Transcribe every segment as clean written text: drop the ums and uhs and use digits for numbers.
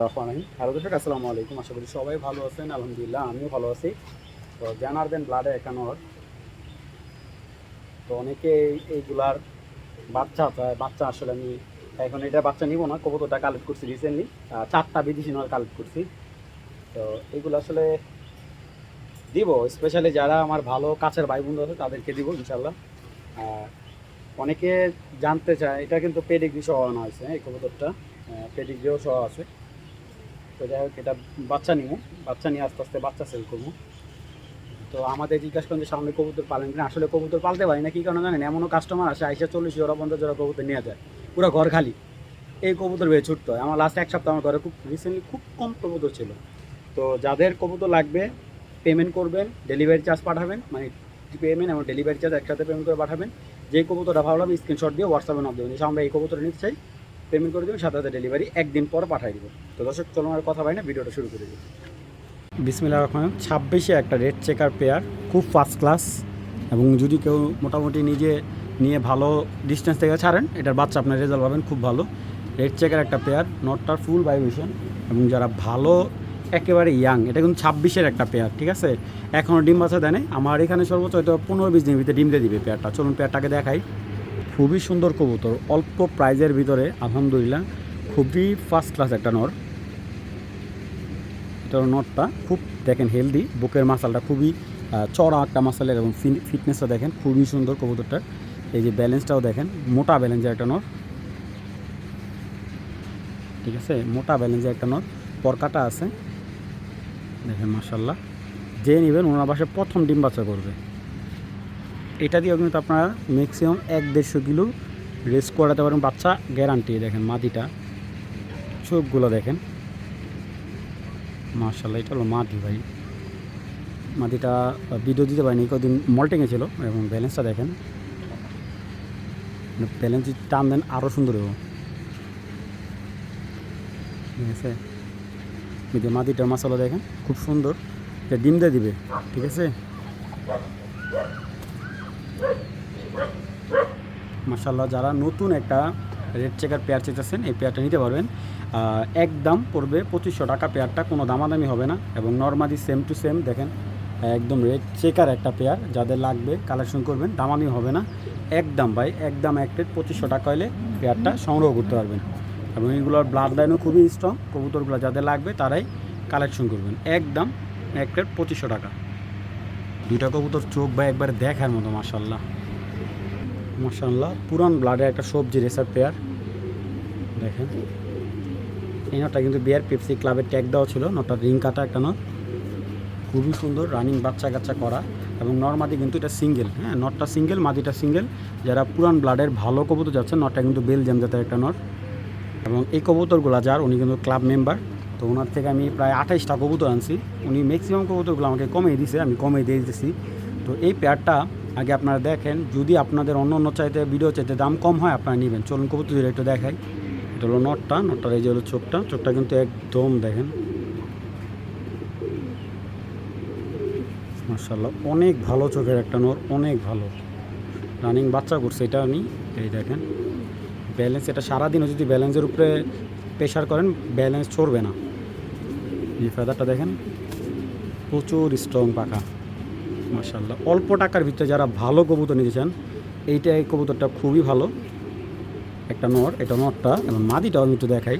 Hello দর্শক, আসসালামু আলাইকুম। আশা করি সবাই ভালো আছেন। আলহামদুলিল্লাহ আমিও ভালো আছি। তো জানারবেন ব্লাডে একানোর, তো অনেকে এইগুলার বাচ্চা চায়। বাচ্চা আসলে আমি এখন এটা বাচ্চা নিব না, কবুতরটা কালেক্ট করছি রিসেন্টলি, 4টা বিদেশি নর কালেক্ট করছি। তো এগুলো আসলে দিব স্পেশালি যারা আমার ভালো কাছের ভাই বন্ধু আছে তাদেরকে দিব ইনশাল্লাহ। আর অনেকে জানতে চায়, এটা কিন্তু পেডিগ্রি সহ আনা হয়েছে। এই কবুতরটা পেডিগ্রিও সহ আছে। তো যাই হোক, এটা বাচ্চা নিব, বাচ্চা নিয়ে আস্তে আস্তে বাচ্চা সেল করবো। তো আমাদের জিজ্ঞাসা করেন যে সামনে কবুতর পালেন কিনা, আসলে কবুতর পালতে পারি না। কী কারণে জানেন? এমনও কাস্টমার আসে 40 জোড়া 50 জোড়া কবুতর নিয়ে যায়, পুরো ঘর খালি। এই কবুতর বেয়ে ছুটতে হয়। আমার লাস্ট এক সপ্তাহ আমার ঘরে খুব রিসেন্টলি খুব কম কবুতর ছিল। তো যাদের কবুতর লাগবে পেমেন্ট করবেন, ডেলিভারি চার্জ পাঠাবেন, মানে পেমেন্ট এবং ডেলিভারি চার্জ একসাথে পেমেন্ট করে পাঠাবেন। যেই কবুতরটা ভালো লাগবে স্ক্রিনশট দিয়ে হোয়াটসঅ্যাপে নক দেবেন যে আমরা এই কবুতর নিতে চাই, পেমেন্ট করে দেবেন, সাথে সাথে ডেলিভারি একদিন পর পাঠিয়ে দেবো। তো দর্শক চলুন আর কথা হয় না, ভিডিওটা শুরু করে দিই। বিসমিল্লাহির রহমানির রহিম। 26-এ একটা রেড চেকার পেয়ার, খুব ফার্স্ট ক্লাস। এবং যদি কেউ মোটামুটি নিজে নিয়ে ভালো ডিস্টেন্স থেকে ছাড়েন, এটার বাচ্চা আপনার রেজাল্ট পাবেন খুব ভালো। রেড চেকার একটা পেয়ার, নটটার ফুল ভাইব্রেশন। এবং যারা ভালো একেবারে ইয়াং, এটা কিন্তু 26-এর একটা পেয়ার, ঠিক আছে? এখনও ডিম বাচ্চা দেয় নাই। আমার এখানে সর্বোচ্চ হয়তো 15-20 দিনের ভিতরে ডিম দিয়ে দিবে পেয়ারটা। চলুন পেয়ারটাকে দেখাই। খুবই সুন্দর কবুতর, অল্প প্রাইজের ভিতরে আলহামদুলিল্লাহ খুবই ফার্স্ট ক্লাস একটা নর। এটার নটটা খুব দেখেন হেলদি, বুকের মাসালটা খুবই চড়া একটা মাসালের, এবং ফিটনেসটা দেখেন খুবই সুন্দর কবুতরটা। এই যে ব্যালেন্সটাও দেখেন, মোটা ব্যালেন্সের একটা নর, ঠিক আছে? মোটা ব্যালেন্সের একটা নর, পরকাটা আছে দেখেন মাশাল্লাহ। যে নেবেন ওনার বাসায় প্রথম ডিম বাচ্চা করবে। এটা দিয়েও কিন্তু আপনারা ম্যাক্সিমাম 1-1.5 কিলো রেস করাতে পারেন বাচ্চা, গ্যারান্টি। দেখেন মাদিটা, চোখগুলো দেখেন মাশাল্লাহ। এটা হলো মাদি ভাই। মাদিটা ভিডিও দিতে পারিনি, কদিন মল্টিংয়ে ছিল। এবং ব্যালেন্সটা দেখেন, ব্যালেন্স যদি টান দেন আরও সুন্দর হবে, ঠিক আছে? মাদিটার মাসালা দেখেন খুব সুন্দর, ডিম দিয়ে দিবে, ঠিক আছে? মাশাল্লাহ, যারা নতুন একটা রেড চেকার পেয়ার চেয়েছেন এই পেয়ারটা নিতে পারবেন। একদম পড়বে 2500 টাকা পেয়ারটা, কোনো দামাদামি হবে না। এবং নর্মালি সেম টু সেম দেখেন, একদম রেড চেকার একটা পেয়ার। যাদের লাগবে কালেকশন করবেন, দামাদামি হবে না। একদম ভাই, একদম এক প্লেট 2500 টাকা হলে পেয়ারটা সংগ্রহ করতে পারবেন। এবং এইগুলোর ব্লাড লাইনও খুবই স্ট্রং। কবুতরগুলো যাদের লাগবে তারাই কালেকশন করবেন। একদম এক প্লেট 2500 টাকা। দুইটা কবুতর চোখ ভাই একবারে দেখার মতো মাশাল্লাহ মাশাল্লাহ। পুরান ব্লাডের একটা সবজি রেসার পেয়ার দেখেন। এই নটটা কিন্তু বিয়ার পেপসি ক্লাবের ট্যাগ দেওয়া ছিল। নটটা রিং কাটা একটা নট, খুবই সুন্দর রানিং, বাচ্চা কাচ্চা করা। এবং নর্মাদি কিন্তু এটা সিঙ্গেল, হ্যাঁ নটটা সিঙ্গেল, মাদিটা সিঙ্গেল। যারা পুরান ব্লাডের ভালো কবুতর যাচ্ছে, নটটা কিন্তু বেলজিয়াম জাতের একটা নট। এবং এই কবুতরগুলো যার, উনি কিন্তু ক্লাব মেম্বার। তো ওনার থেকে আমি প্রায় 28টা কবুতর আনছি। উনি ম্যাক্সিমাম কবুতরগুলো আমাকে কমিয়ে দিয়েছে, আমি কমিয়ে দিয়ে দিতেছি। তো এই পেয়ারটা আগে আপনারা দেখেন, যদি আপনাদের অন্য অন্য চাইতে ভিডিও চাইতে দাম কম হয় আপনারা নেবেন। চলুন কবুতর একটু দেখাই। এটা হলো নটটা, নটটার এই যে হলো চোখটা, চোখটা কিন্তু একদম দেখেন মাশাআল্লাহ, অনেক ভালো চোখের একটা নর, অনেক ভালো রানিং বাচ্চা করছে এটা। আমি এই দেখেন ব্যালেন্স, এটা সারাদিনও যদি ব্যালেন্সের উপরে প্রেশার করেন ব্যালেন্স ছড়বে না। এই ফেদারটা দেখেন, প্রচুর স্ট্রং পাখা মাশাআল্লাহ। অল্প টাকার ভিতরে যারা ভালো কবুতর নিতে চান, এইটা এই কবুতরটা খুবই ভালো একটা নর। এটা নরটা এবং মাদিটাও আমি একটু দেখাই।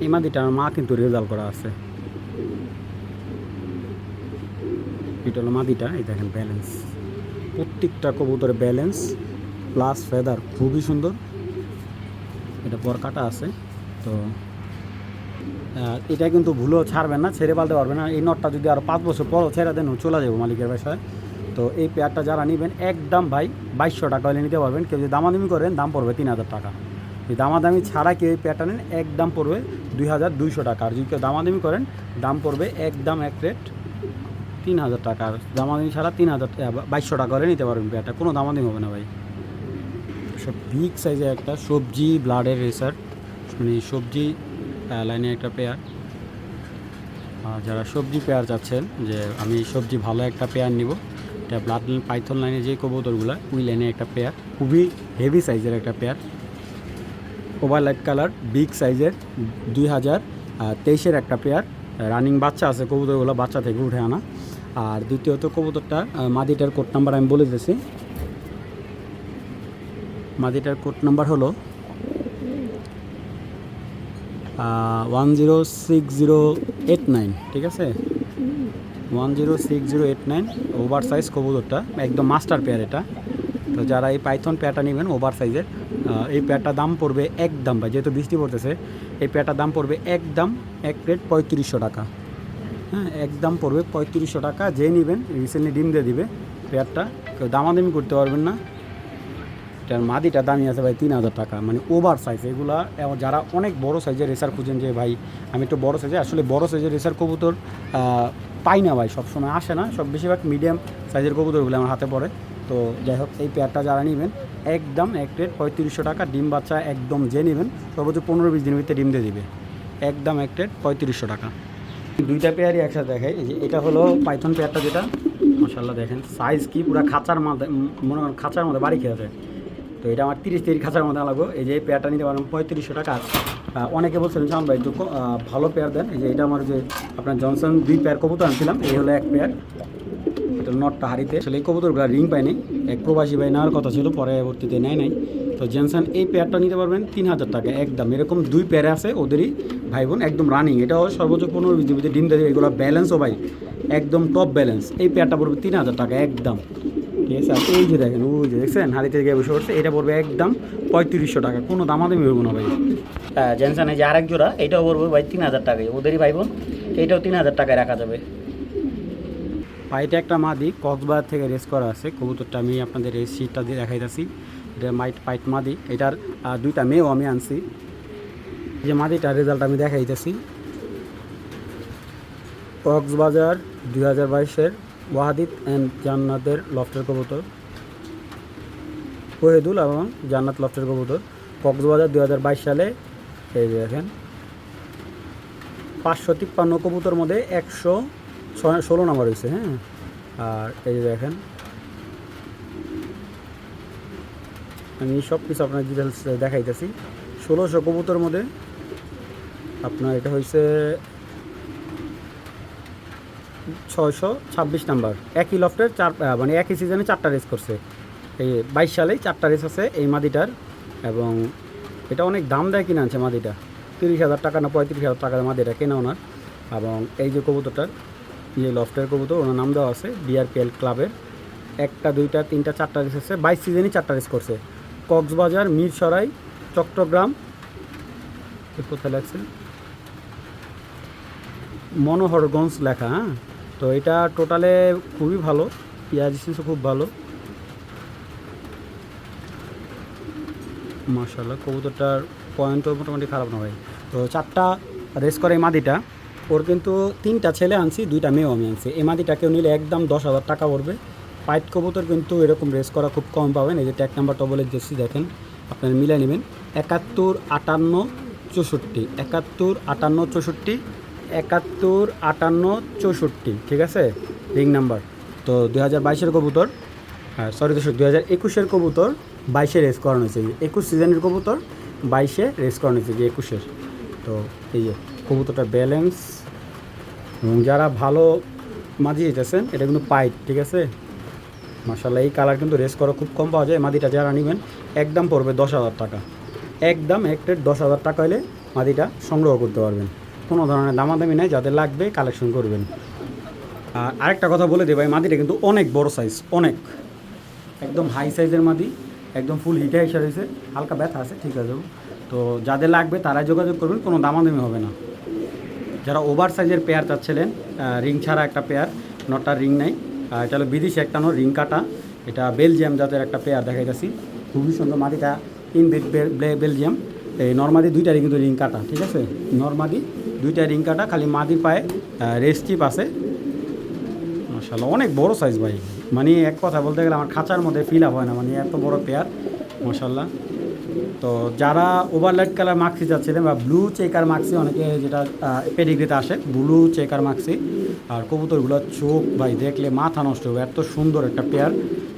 এই মাদিটার মা কিন্তু রেজাল্ট করা আছে। এটা হলো মাদিটা, এই দেখেন ব্যালেন্স, প্রত্যেকটা কবুতরের ব্যালেন্স প্লাস ফেদার খুবই সুন্দর। এটা পর কাটা আছে। তো এটা কিন্তু ভুলেও ছাড়বেন না, ছেড়ে পালতে পারবেন না। এই নটটা যদি আরও 5 বছর পরও ছেড়ে দেন চলে যাবো মালিকের বাসায়। তো এই পেয়ারটা যারা নেবেন একদম ভাই 2200 টাকা হলে নিতে পারবেন। কেউ যদি দামাদামি করেন দাম পড়বে 3000 টাকা। যদি দামাদামি ছাড়া কেউ এই পেয়ারটা নেন একদম পড়বে 2200 টাকা। আর যদি কেউ দামাদামি করেন দাম পড়বে একদম এক রেট 3000 টাকা। আর দামাদামি ছাড়া 2200 টাকা হলে নিতে পারবেন পেয়ারটা, কোনো দামাদামি হবে না ভাই। সব বিগ সাইজের একটা সবজি ব্লাডের রেসার, মানে সবজি লাইনে একটা পেয়ার। যারা সবজি পেয়ার চাচ্ছেন যে আমি সবজি ভালো একটা পেয়ার নিব, এটা ব্লাড লাইন পাইথন লাইনে যে কবুতরগুলো ওই লাইনে একটা পেয়ার, খুবই হেভি সাইজের একটা পেয়ার। ওভারলাইট কালার বিগ সাইজের 2023-এর একটা পেয়ার রানিং বাচ্চা আছে, কবুতরগুলো বাচ্চা থেকে উঠে আনা। আর দ্বিতীয়ত কবুতরটা মাদিটার কোড নাম্বার আমি বলে দিয়েছি, মাদিটার কোড নাম্বার হলো 106089, ঠিক আছে, 106089। ওভার সাইজ কবুতরটা একদম মাস্টার পেয়ার এটা। তো যারা এই পাইথন পেয়ারটা নেবেন ওভার সাইজের, এই পেয়ারটার দাম পড়বে একদম, ভাই যেহেতু বৃষ্টি পড়তেছে, এই পেয়ারটার দাম পড়বে একদম এক প্লেট 3500 টাকা। হ্যাঁ, একদম পড়বে 3500 টাকা। যে নেবেন রিসেন্টলি ডিম দিয়ে দিবে পেয়ারটা, কেউ দামাদামি করতে পারবেন না। এটার মাদিটা দামি আছে ভাই 3000 টাকা, মানে ওভার সাইজ এগুলা। যারা অনেক বড় সাইজের রেসার খুঁজেন যে ভাই আমি একটু বড় সাইজের, আসলে বড় সাইজের রেসার কবুতর পাই না ভাই, সবসময় আসে না, সব বেশিরভাগ মিডিয়াম সাইজের কবুতরগুলো আমার হাতে পড়ে। তো যাই হোক, এই পেয়ারটা যারা নেবেন একদম এক প্লেট 3500 টাকা। ডিম বাচ্চা একদম যে নেবেন সর্বোচ্চ 15-20 দিনের ভিতরে ডিম দিয়ে দিবে, একদম এক প্লেট 3500 টাকা। দুইটা পেয়ারই একসাথে দেখাই। এই যে এটা হলো পাইথন পেয়ারটা, যেটা মাশাআল্লাহ দেখেন সাইজ কি, পুরো খাঁচার মধ্যে, মনে করেন খাঁচার মধ্যে বাড়ি খেয়েছে। তো এটা আমার 30 খাঁচার মধ্যে লাগবো। এই যে পেয়ারটা নিতে পারেন 3500 টাকা। অনেকে বলছিলেন শাওন ভাই একটু ভালো পেয়ার দেন। এই যে এটা আমার যে আপনার জনসন 2 পেয়ার কবুতর আনছিলাম, এই হলো এক পেয়ার, এটা নটটা হাড়িতে। আসলে এই কবুতরগুলো রিং পায়নি, এক প্রবাসী ভাই নেওয়ার কথা ছিল, পরবর্তীতে নেয় নাই। তো জনসন এই পেয়ারটা নিতে পারবেন 3000 টাকা একদম। এরকম 2 পেয়ারে আছে ওদেরই ভাই বোন, একদম রানিং। এটাও সর্বোচ্চ 15-20 দিন ডিম দেবে। এগুলো ব্যালেন্সও ভাই একদম টপ ব্যালেন্স। এই পেয়ারটা পড়বে 3000 টাকা একদম, ঠিক আছে। আর এই যে দেখেন, ওই যে দেখছেন হাড়িতে গিয়ে বসে পড়ছে, এটা পড়বে একদম 3500 টাকা, কোনো দামাদামি হইব না ভাই। হ্যাঁ, জেনসন এই যে আরেক জোড়া, এটাও পড়বে ভাই 3000 টাকায়, ওদেরই ভাই বোন, এইটাও 3000 টাকায় রাখা যাবে। পাইটে একটা মাদি কক্সবাজার থেকে রেস করা আছে, কবুতরটা আমি আপনাদের এই সিটটা দিয়ে দেখাইতেছি। এটা পাইট মাদি, এটার 2টা মেয়েও আমি আনছি। যে মাদিটার রেজাল্ট আমি দেখাইতেছি, কক্সবাজার 2022-এর ওয়াহাদিদ অ্যান্ড জান্নাতের লফটের কবুতর, ওহেদুল এবং জান্নাত লফটের কবুতর, কক্সবাজার 2022 সালে। এই যে দেখেন 553 কবুতর মধ্যে 116 নম্বর হয়েছে। হ্যাঁ, আর এই যে দেখেন আমি সব কিছু আপনার ডিটেলস দেখাইতেছি। 1600 কবুতর মধ্যে আপনার এটা হয়েছে 626 নাম্বার। একই লফটের মানে একই সিজনে 4টা রেস করছে। এই 22 সালেই 4টা রেস আছে এই মাদিটার। এবং এটা অনেক দাম দেয় কিনে আনছে মাদিটা, 30,000 টাকা না 35,000 টাকার মাদিটা কেনা ওনার। এবং এই যে কবুতরটার, যে লফটের কবুতর, ওনার নাম দেওয়া আছে বিআরপিএল ক্লাবের। 1টা 2টা 3টা 4টা রেস আছে, 22 সিজনই 4টা রেস করছে। কক্সবাজার, মিরসরাই, চট্টগ্রাম, কোথায় লাগছে মনোহরগঞ্জ লেখা। হ্যাঁ, তো এটা টোটালে খুবই ভালো, ইয়াজিসও খুব ভালো মাশাআল্লাহ। কবুতরটার পয়েন্টও মোটামুটি খারাপ না ভাই। তো 4টা রেস করে এই মাদিটা, ওর কিন্তু 3টা ছেলে আনছি, 2টা মেয়েও আমি আনছি। এই মাদিটাকেও নিলে একদম 10,000 টাকা পড়বে। পাইট কবুতর কিন্তু এরকম রেস করা খুব কম পাবেন। এই যে ট্যাগ নাম্বারটা বলে দিচ্ছি, দেখেন আপনারা মিলে নেবেন। 71 58 64, 71 58 64, 71 58 64, ঠিক আছে রিং নাম্বার। তো 2022-এর কবুতর, হ্যাঁ সরি দর্শক, 2021-এর কবুতর 22-এ রেস করানো হয়েছে। 21 সিজনের কবুতর 22-এ রেস করানো হয়েছে, যে 21-এর। তো এই যে কবুতরটা ব্যালেন্স, এবং যারা ভালো মাদি যেতেছেন এটা কিন্তু পাইট, ঠিক আছে মাশাআল্লাহ। এই কালার কিন্তু রেস করা খুব কম পাওয়া যায়। মাদিটা যারা নেবেন একদম পড়বে 10,000 টাকা একদম। এক প্লেট 10,000 টাকা হলে মাদিটা সংগ্রহ করতে পারবেন, কোনো ধরনের দামাদামি নেই। যাদের লাগবে কালেকশন করবেন। আর আরেকটা কথা বলে দেয় ভাই, মাদিটা কিন্তু অনেক বড় সাইজ, অনেক একদম হাই সাইজের মাদি, একদম ফুল হিটে এসে রয়েছে, হালকা ব্যথা আছে, ঠিক আছে। তো যাদের লাগবে তারাই যোগাযোগ করবেন, কোনো দামাদামি হবে না। যারা ওভার সাইজের পেয়ার চাচ্ছিলেন, রিং ছাড়া একটা পেয়ার, নটটার রিং নাই, এটা হলো বিদেশি একটা রিং কাটা, এটা বেলজিয়াম জাতের একটা পেয়ার দেখাইতেছি, খুবই সুন্দর মাদিটা। বেলজিয়াম, এই নর্মাদি 2টারই কিন্তু রিং কাটা, ঠিক আছে। নর্মাদি 2টা রিং কাটা, খালি মাদির পায়ে রেস চিপ আছে। মাশাআল্লাহ অনেক বড় সাইজ ভাই, মানে এক কথা বলতে গেলে আমার খাঁচার মধ্যে ফিল আপ হয় না, মানে এত বড় পেয়ার মাশাআল্লাহ। তো যারা ওভারলাইট কালার মাক্সি যাচ্ছিলেন বা ব্লু চেকার মাক্সি, অনেকে যেটা পেডিগ্রিতে আসে ব্লু চেকার মাক্সি, আর কবুতরগুলোর চোখ ভাই দেখলে মাথা নষ্ট হবে, এত সুন্দর একটা পেয়ার।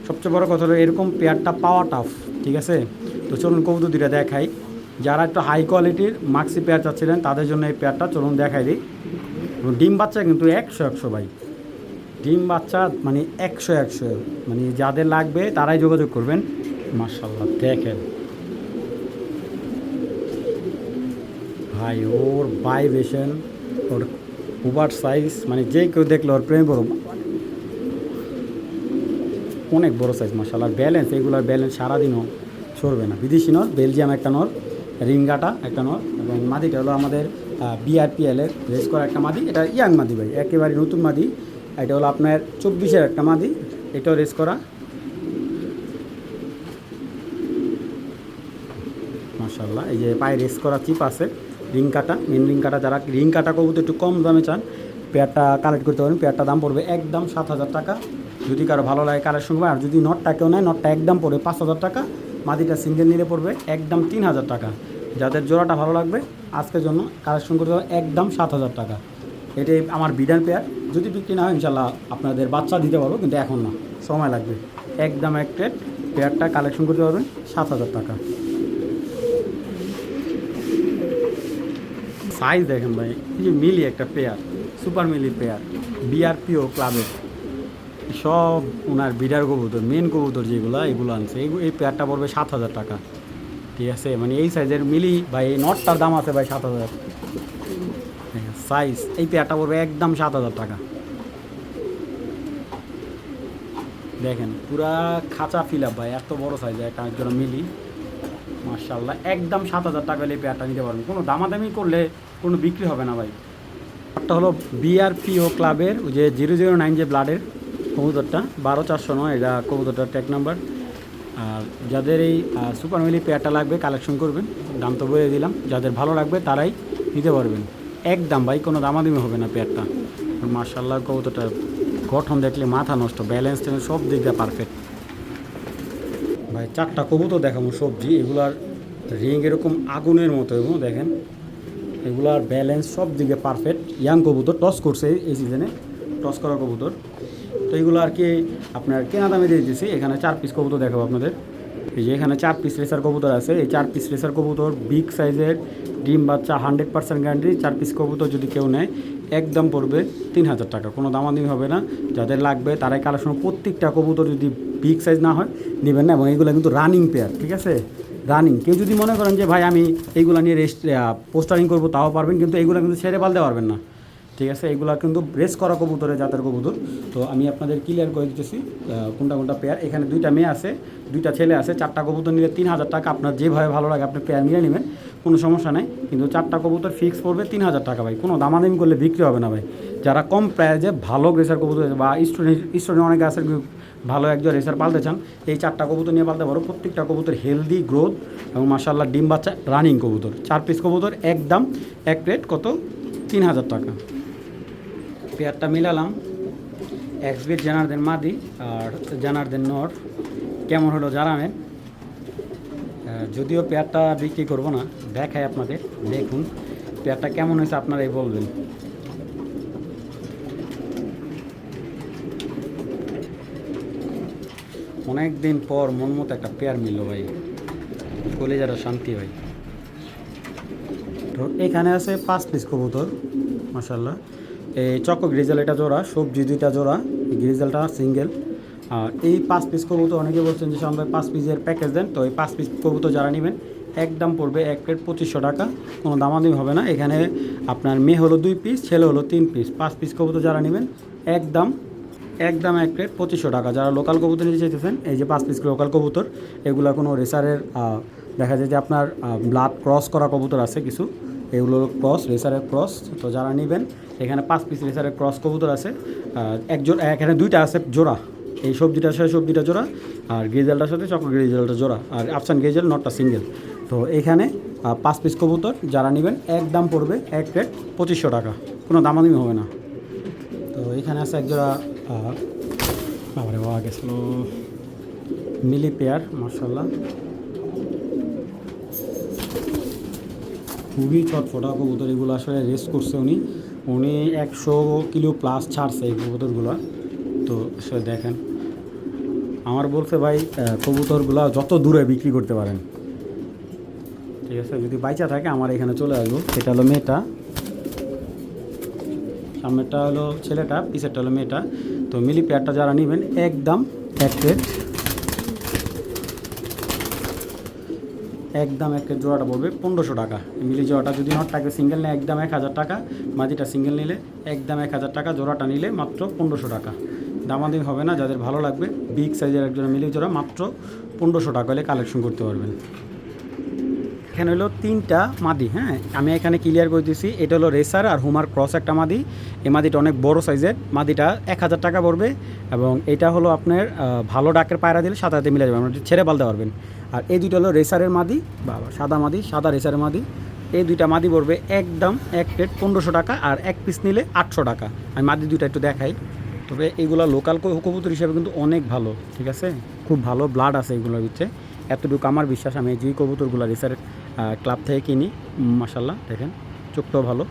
সবচেয়ে বড় কথা হলো এরকম পেয়ারটা পাওয়া টাফ, ঠিক আছে। তো চলুন কবুতর দুটা দেখাই। যারা একটু হাই কোয়ালিটির মাক্সি পেয়ার চাচ্ছিলেন তাদের জন্য এই পেয়ারটা চলুন দেখাই দিই। ডিম বাচ্চা কিন্তু 100 ভাই, ডিম বাচ্চা মানে 100 মানে যাদের লাগবে তারাই যোগাযোগ করবেন। মাশাআল্লাহ দেখেন ভাই, ওর ভাইব্রেশন, ওর ওভার সাইজ, মানে যে কেউ দেখলে ওর প্রেম করো, অনেক বড় সাইজ মাশাআল্লাহ। ব্যালেন্স, এগুলোর ব্যালেন্স সারাদিনও সরবে না। বিদেশি নর, বেলজিয়াম একটা নর, রিঙ্গাটা একটা নর, এবং মাদিটা হলো আমাদের বিআরপিএলের রেস করা একটা মাদি। এটা ইয়াং মাদি ভাই, একেবারে নতুন মাদি। এটা হলো আপনার 24-এর একটা মাদি, এটাও রেস করা মাশাআল্লাহ। এই যে পায়ে রেস করা চিপ আছে, রিং কাটা, মেন রিং কাটা। যারা রিং কাটা কবুতর একটু কম দামে চান পেয়ারটা কালেক্ট করতে পারেন। পেয়ারটা দাম পড়বে একদম 7,000 টাকা। যদি কারো ভালো লাগে কালেকশন করবে, আর যদি নটটা কেউ নেয় নটটা একদম পড়বে 5,000 টাকা। মাদিটা সিঙ্গেল নিলে পড়বে একদম 3,000 টাকা। যাদের জোড়াটা ভালো লাগবে আজকের জন্য কালেকশন করতে হবে একদম 7,000 টাকা। এটাই আমার বিডান পেয়ার। যদি বিক্রি না হয় ইনশাল্লাহ আপনাদের বাচ্চা দিতে পারবো, কিন্তু এখন না, সময় লাগবে। একদম এক প্লেট পেয়ারটা কালেকশন করতে পারবেন 7,000 টাকা। সাইজ দেখেন ভাই, এই যে মিলি একটা পেয়ার, সুপার মিলি পেয়ার, বিআরপিও ক্লাবের সব ওনার বিডার কবুতর, মেন কবুতর যেগুলো এগুলো আনছে। এই পেয়ারটা পড়বে 7,000 টাকা। ঠিক আছে, মানে এই সাইজের মিলি ভাই, এই নটটার দাম আছে ভাই 7,000 সাইজ। এই পেয়ারটা পড়বে একদম 7,000 টাকা। দেখেন পুরা খাঁচা ফিল আপ ভাই, এত বড় সাইজের একটা একজন মিলি মাশাআল্লাহ। একদম 7,000 টাকা হলে এই পেয়ারটা নিতে পারবেন। কোনো দামাদামি করলে কোনো বিক্রি হবে না ভাই। একটা হলো বিআরপিও ক্লাবের ওই যে 009 যে ব্লাডের কবুতরটা, 12,409 এটা কবুতরটার ট্যাগ নাম্বার। আর যাদের এই সুপার মিলি পেয়ারটা লাগবে কালেকশন করবেন, দাম তো বলে দিলাম। যাদের ভালো লাগবে তারাই নিতে পারবেন একদম ভাই, কোনো দামাদামি হবে না পেয়ারটা। মাশাআল্লাহ কবুতরটা গঠন দেখলে মাথা নষ্ট, ব্যালেন্স সব দিক দিয়ে পারফেক্ট ভাই। 4টা কবুতর দেখাবো সবজি, এগুলার রিং এরকম আগুনের মতো, এবং দেখেন এগুলার ব্যালেন্স সব দিকে পারফেক্ট। ইয়াং কবুতর, টস করছে এই সিজনে, টস করা কবুতর। তো এইগুলো আর কি আপনার কেনা দামে দিয়ে দিয়েছি। এখানে 4 পিস কবুতর দেখাবো আপনাদের। এই যে এখানে 4 পিস রেসার কবুতর আছে। এই 4 পিস রেসার কবুতর বিগ সাইজের, ডিম বাচ্চা 100% গ্যারান্টি। 4 পিস কবুতর যদি কেউ নেয় একদম পড়বে 3,000 টাকা, কোনো দামাদামি হবে না। যাদের লাগবে তারাই কালেকশন। প্রত্যেকটা কবুতর যদি বিগ সাইজ না হয় নেবেন না। এবং এইগুলো কিন্তু রানিং পেয়ার, ঠিক আছে, রানিং। কেউ যদি মনে করেন যে ভাই আমি এইগুলো নিয়ে পোস্টারিং করবো, তাও পারবেন, কিন্তু এইগুলো কিন্তু ছেড়ে পালতে পারবেন না, ঠিক আছে। এগুলো কিন্তু রেস করা কবুতরের জাতের কবুতর। তো আমি আপনাদের ক্লিয়ার করে দিতেছি কোনটা কোনটা পেয়ার। এখানে 2টা মেয়ে আছে, 2টা ছেলে আছে। 4টা কবুতর নিলে 3,000 টাকা। আপনার যেভাবে ভালো লাগে আপনি পেয়ার নিয়ে নেবেন, কোনো সমস্যা নেই। কিন্তু 4টা কবুতর ফিক্স পড়বে 3,000 টাকা ভাই। কোনো দামাদামি করলে বিক্রি হবে না ভাই। যারা কম প্রাইজে ভালো রেসার কবুতর বা স্টুডেন্ট অনেকে আছে ভালো একজন রেসার পালতে চান, এই 4টা কবুতর নিয়ে পালতে পারো। প্রত্যেকটা কবুতর হেলদি, গ্রোথ এবং মাশাআল্লাহ ডিম বাচ্চা রানিং কবুতর। 4 পিস কবুতর একদম এক প্লেট কত 3,000 টাকা। পেয়ারটা মিলালাম এক্সবিট জানারদের মাদি আর জানারদের নর। কেমন হলো জানাবেন। যদিও পেয়ারটা বিক্রি করব না, দেখাই আপনাদের, দেখুন পেয়ারটা কেমন হয়েছে আপনারাই বলবেন। অনেক দিন পর মন মতো একটা পেয়ার মিলল ভাই, কলেজারও শান্তি ভাই। তো এখানে আছে 5 পিস কবুতর মাশাআল্লাহ। এই চকো গ্রিজাল এটা জোড়া, সবজি 2টা জোড়া, গ্রিজালটা সিঙ্গেল। আর এই 5 পিস কবুতর অনেকে বলছেন যে আমাদের 5 পিসের প্যাকেজ দেন। তো এই 5 পিস কবুতর যারা নেবেন একদম পড়বে এক প্লেট 2500 টাকা, কোনো দামাদামি হবে না। এখানে আপনার মেয়ে হলো 2 পিস, ছেলে হলো 3 পিস। 5 পিস কবুতর যারা নেবেন একদম এক প্লেট 2500 টাকা। যারা লোকাল কবুতর নিতে চাইতেছেন, এই যে 5 পিস লোকাল কবুতর, এগুলো কোনো রেসারের দেখা যায় যে আপনার ব্লাড ক্রস করা কবুতর আছে কিছু, এগুলো ক্রস, রেসারের ক্রস। তো যারা নেবেন এখানে 5 পিস রেসারের ক্রস কবুতর আছে। এখানে 2টা আছে জোড়া, এই সবজিটার সাথে সবজিটা জোড়া, আর গ্রিজালটার সাথে চক্র গ্রিজালটা জোড়া, আর আফসান গ্রিজাল নটটা সিঙ্গেল। তো এখানে 5 পিস কবুতর যারা নেবেন একদম পড়বে এক প্লেট 2500 টাকা, কোনো দামাদামি হবে না। তো এখানে আছে একজোড়া বাবারে বাবা গেছিলো মিলি পেয়ার মাশাআল্লাহ, খুবই ছটফটা কবুতর। এগুলো আসলে রেস করছে উনি 100 কিলো প্লাস ছাড়ছে এই কবুতরগুলো। তো আসলে দেখেন, আমার বলছে ভাই কবুতরগুলো যত দূরে বিক্রি করতে পারেন, ঠিক আছে, যদি বাইচা থাকে আমার এখানে চলে আসবো। এটা হলো মেয়েটা, সামনেরটা হলো ছেলেটা, পিছেরটা হলো মেয়েটা। তো মিলি পেয়ারটা যারা নেবেন একদম এক রেট, একদম এক রেট। জোড়াটা পড়বে 1500 টাকা। মিলি জোড়াটা যদি নটটাকে সিঙ্গেল নেয় একদম 1000 টাকা, মাদিটা সিঙ্গেল নিলে একদম 1000 টাকা, জোড়াটা নিলে মাত্র 1500 টাকা। দামাদামি হবে না, যাদের ভালো লাগবে বিগ সাইজের একজন মিলি জোড়া মাত্র 1500 টাকা হলে কালেকশন করতে পারবেন। এখানে হলো 3টা মাদি, হ্যাঁ আমি এখানে ক্লিয়ার করে দিচ্ছি। এটা হলো রেসার আর হুমার ক্রস একটা মাদি। এই মাদিটা অনেক বড় সাইজের, মাদিটা 1000 টাকা পড়বে। এবং এটা হলো আপনার ভালো ডাকের পায়রা দিলে সাথে সাথে মিলে যাবে, আপনি ছেড়ে পালতে পারবেন। আর এই দুইটা হলো রেসারের মাদি, বাবা সাদা মাদি, সাদা রেসারের মাদি। এই দুইটা মাদি পড়বে একদম এক প্লেট 1500 টাকা, আর এক পিস নিলে 800 টাকা। আমি মাদি দুইটা একটু দেখাই। তবে এইগুলো লোকাল কবুতর হিসেবে কিন্তু অনেক ভালো, ঠিক আছে, খুব ভালো ব্লাড আছে এগুলোর ভিতরে, এতটুকু আমার বিশ্বাস। আমি যে কবুতরগুলো রেসার ক্লাব থেকে কিনি, মাশাল্লাহ দেখেন চোখটাও ভালো।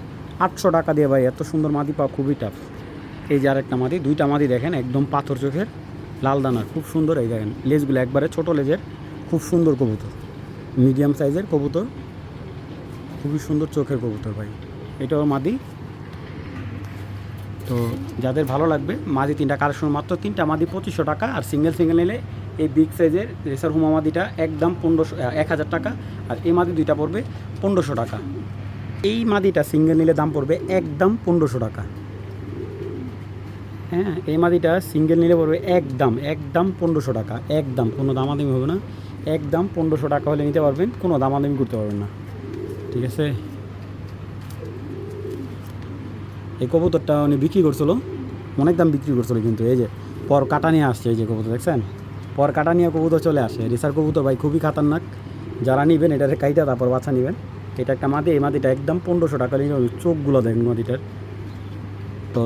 800 টাকা দিয়ে ভাই এত সুন্দর মাদি পাওয়া খুবই টাফ। এই যে আরেকটা মাদি, দুইটা মাদি দেখেন একদম পাথর চোখের, লাল দানার, খুব সুন্দর। এই দেখেন লেজগুলো একবারে ছোটো লেজের, খুব সুন্দর কবুতর, মিডিয়াম সাইজের কবুতর, খুবই সুন্দর চোখের কবুতর ভাই। এটাও মাদি। তো যাদের ভালো লাগবে মাদি 3টা কালেকশন, মাত্র 3টা মাদি 2500 টাকা। আর সিঙ্গেল নিলে এই বিগ সাইজের রেসার হুমা মাদিটা একদম 1000 টাকা, আর এই মাদি দুইটা পড়বে 1500 টাকা। এই মাদিটা সিঙ্গেল নিলে দাম পড়বে একদম 1500 টাকা। হ্যাঁ, এই মাদিটা সিঙ্গেল নিলে পড়বে একদম 1500 টাকা, একদম কোনো দামাদামি হবে না, একদম 1500 টাকা হলে নিতে পারবেন, কোনো দামাদামি করতে পারবেন না, ঠিক আছে। এই কবুতরটা উনি বিক্রি করছিল, অনেক দাম বিক্রি করছিল, কিন্তু এই যে পর কাটা নিয়ে আসছে, এই যে কবুতর দেখছেন, পর কাটা নিয়ে কবুতর চলে আসে। রেসার কবুতর ভাই খুবই খাতারনাক, যারা নেবেন এটারে কাইটা তারপর বাচ্চা নেবেন। এটা একটা মাদি, এই মাদিটা একদম 1500 টাকা নিয়ে, চোখগুলো দেখেন মাদিটার। তো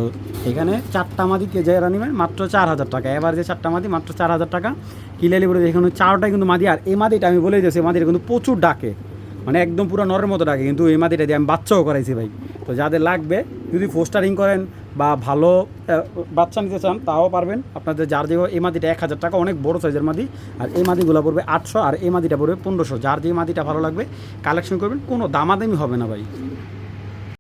এখানে 4টা মাদিকে যারা নেবেন মাত্র 4000 টাকা, এবার যে 4টা মাদি মাত্র 4000 টাকা কিলালি বলে। এখানে 4টাই কিন্তু মাদি। আর এই মাদিটা আমি বলে দিয়েছি, মাদিটা কিন্তু প্রচুর ডাকে, মানে একদম পুরো নরের মতো ডাকে, কিন্তু এই মাদিটা দিয়ে আমি বাচ্চাও করাইছি ভাই। তো যাদের লাগবে, যদি ফোস্টারিং করেন বা ভালো বাচ্চা নিতে চান তাও পারবেন আপনাদের। যার যে এই মাদিটা 1000 টাকা, অনেক বড় সাইজের মাদি। আর এই মাদিগুলো পড়বে 800, আর এই মাদিটা পড়বে 1500। যার যে মাদিটা ভালো লাগবে কালেকশন করবেন, কোনো দামাদামি হবে না ভাই।